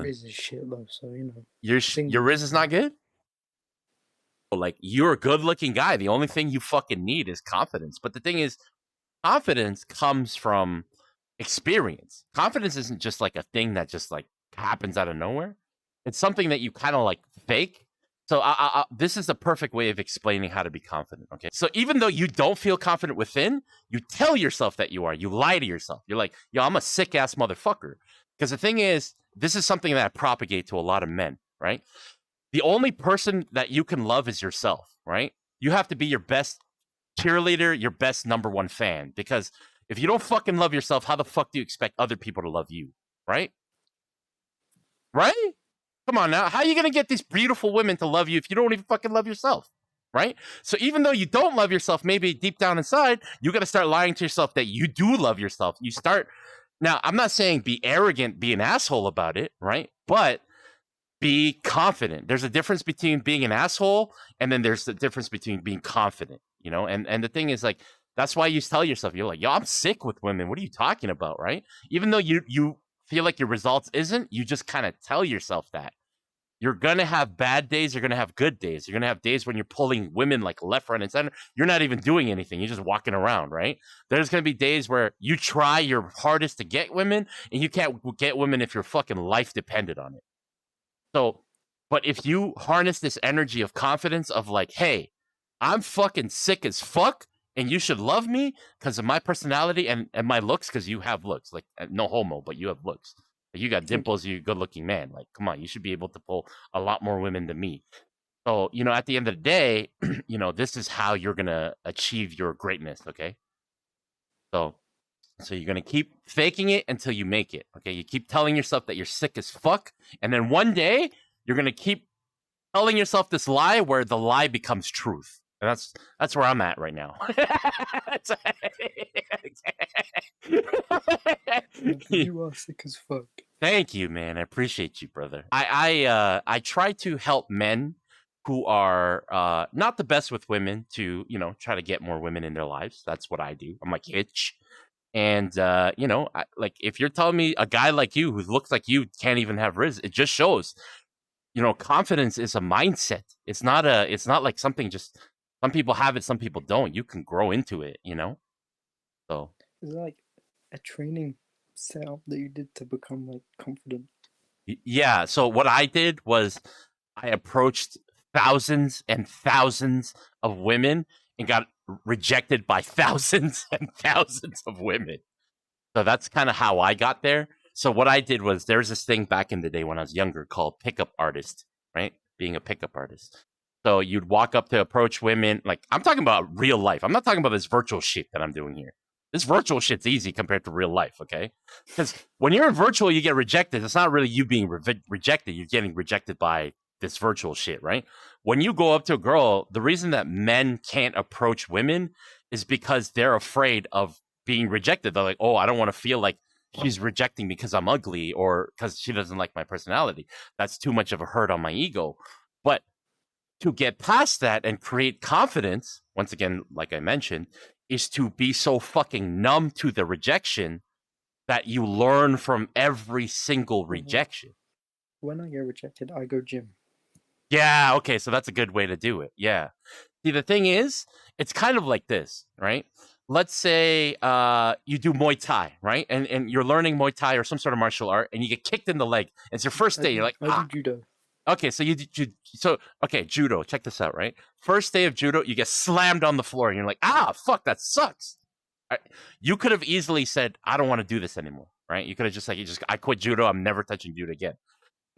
Riz is shit though, so you know. Your Riz is not good? Like, you're a good-looking guy. The only thing you fucking need is confidence. But the thing is, confidence comes from experience. Confidence isn't just like a thing that just like happens out of nowhere. It's something that you kind of like fake. So this is the perfect way of explaining how to be confident. Okay. So even though you don't feel confident within, you tell yourself that you are. You lie to yourself. You're like, yo, I'm a sick ass motherfucker. Because the thing is, this is something that I propagate to a lot of men, right? The only person that you can love is yourself, right? You have to be your best cheerleader, your best number one fan. Because if you don't fucking love yourself, how the fuck do you expect other people to love you, right? Right? Come on now. How are you going to get these beautiful women to love you if you don't even fucking love yourself? Right? So even though you don't love yourself, maybe deep down inside, you got to start lying to yourself that you do love yourself. You start. Now, I'm not saying be arrogant, be an asshole about it, right? But be confident. There's a difference between being an asshole and then there's the difference between being confident, you know? And the thing is, like, that's why you tell yourself, you're like, yo, I'm sick with women. What are you talking about, right? Even though you feel like your results isn't, you just kind of tell yourself that. You're going to have bad days. You're going to have good days. You're going to have days when you're pulling women like left, right, and center. You're not even doing anything. You're just walking around, right? There's going to be days where you try your hardest to get women, and you can't get women if your fucking life depended on it. So, but if you harness this energy of confidence of like, hey, I'm fucking sick as fuck, and you should love me because of my personality and my looks, because you have looks. Like, no homo, but you have looks. Like, you got dimples, you're a good-looking man. Like, come on, you should be able to pull a lot more women than me. So, you know, at the end of the day, you know, this is how you're going to achieve your greatness, okay? So you're going to keep faking it until you make it, okay? You keep telling yourself that you're sick as fuck, and then one day, you're going to keep telling yourself this lie where the lie becomes truth. And that's where I'm at right now. You are sick as fuck. Thank you, man. I appreciate you, brother. I try to help men who are not the best with women to, you know, try to get more women in their lives. That's what I do. I'm like Hitch. And, you know, like, if you're telling me a guy like you who looks like you can't even have Riz, it just shows, you know, confidence is a mindset. It's not like something just, some people have it, some people don't. You can grow into it, you know? So. Is it like a training setup that you did to become like confident? Yeah. So what I did was I approached thousands and thousands of women and got rejected by thousands and thousands of women. So that's kind of how I got there. So what I did was, there's this thing back in the day when I was younger called pickup artist, right? Being a pickup artist. So you'd walk up to approach women. Like, I'm talking about real life. I'm not talking about this virtual shit that I'm doing here. This virtual shit's easy compared to real life, okay? Because when you're in virtual, you get rejected. It's not really you being rejected. You're getting rejected by this virtual shit, right? When you go up to a girl, the reason that men can't approach women is because they're afraid of being rejected. They're like, oh, I don't want to feel like she's rejecting me because I'm ugly or because she doesn't like my personality. That's too much of a hurt on my ego. But to get past that and create confidence, once again, like I mentioned, is to be so fucking numb to the rejection that you learn from every single rejection. When I get rejected, I go gym. Yeah, okay, so that's a good way to do it. Yeah. See, the thing is, it's kind of like this, right? Let's say you do Muay Thai, right? And you're learning Muay Thai or some sort of martial art, and you get kicked in the leg. It's your first day. You're like, I do judo. Okay, so judo. Check this out, right? First day of judo, you get slammed on the floor, and you're like, fuck, that sucks. Right? You could have easily said, I don't want to do this anymore, right? You could have just like, I quit judo. I'm never touching judo again.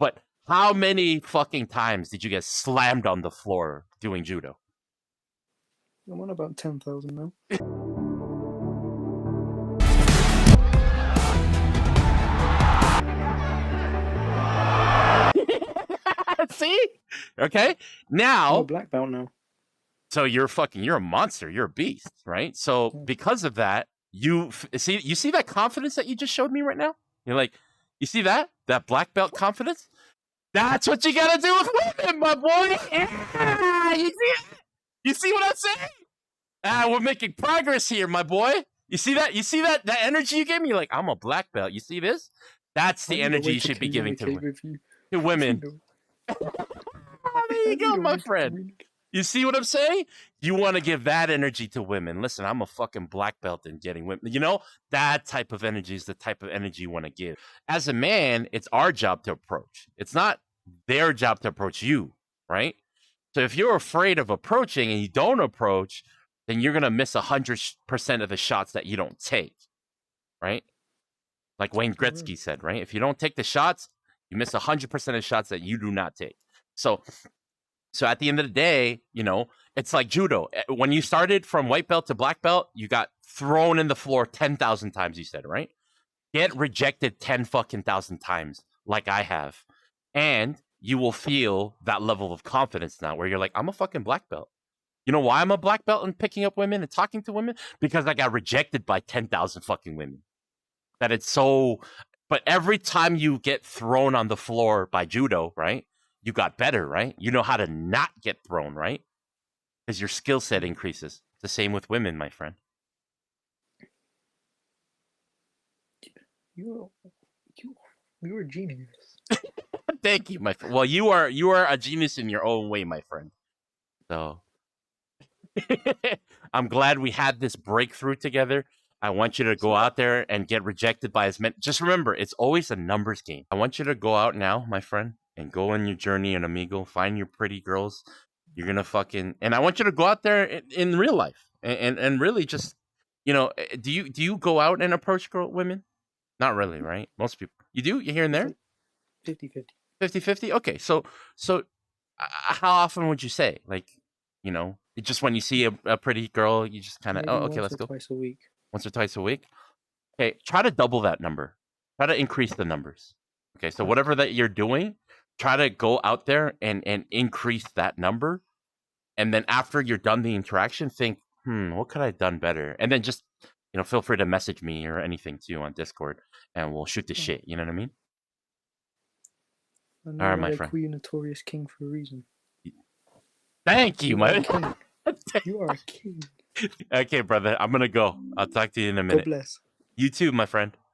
But how many fucking times did you get slammed on the floor doing judo? I'm on about 10,000 now. See? Okay. Now, I'm a black belt now. So you're a monster. You're a beast, right? So because of that, you see that confidence that you just showed me right now? You're like, you see that black belt confidence? That's what you gotta do with women, my boy. Yeah, you see it? You see what I'm saying? We're making progress here, my boy. You see that? You see that energy you gave me? You're like, I'm a black belt. You see this? That's I the need a energy way you to should be giving communicate with you. to You women. know, There I you go, need a my way to friend. communicate. You see what I'm saying? You want to give that energy to women. Listen, I'm a fucking black belt in getting women. You know, that type of energy is the type of energy you want to give. As a man, it's our job to approach. It's not their job to approach you, right? So if you're afraid of approaching and you don't approach, then you're gonna miss 100% of the shots that you don't take, right? Like Wayne For real. Gretzky said, right? If you don't take the shots, you miss 100% of shots that you do not take. So so at the end of the day, you know, it's like judo. When you started from white belt to black belt, you got thrown in the floor 10,000 times, you said, right? Get rejected 10 fucking thousand times, like I have. And you will feel that level of confidence now where you're like, I'm a fucking black belt. You know why I'm a black belt and picking up women and talking to women? Because I got rejected by 10,000 fucking women. That it's so. But every time you get thrown on the floor by judo, right? You got better, right? You know how to not get thrown, right? Because your skill set increases. It's the same with women, my friend. You, you're a genius. Thank you, my friend. Well, you are a genius in your own way, my friend. So I'm glad we had this breakthrough together. I want you to go out there and get rejected by as many. Just remember, it's always a numbers game. I want you to go out now, my friend, and go on your journey in Omegle. Find your pretty girls. You're gonna fucking, and I want you to go out there in real life and really just, do you go out and approach women? Not really, right? Most people, you do. You here and It's there, like 50-50. 50-50. Okay, so how often would you say, like, just when you see a pretty girl, you just kind of, oh, Maybe okay, once let's or go. twice a week. Once or twice a week. Okay, try to double that number. Try to increase the numbers. Okay, so Okay. whatever that you're doing, try to go out there and increase that number. And then after you're done the interaction, think, what could I have done better? And then just, feel free to message me or anything too on Discord, and we'll shoot the Oh, shit. You know what I mean? I All know right, why my they friend. call you Notorious King for a reason. Thank you, You are a my. king. You are a king. Okay, brother. I'm gonna go. I'll talk to you in a God minute. bless. You too, my friend.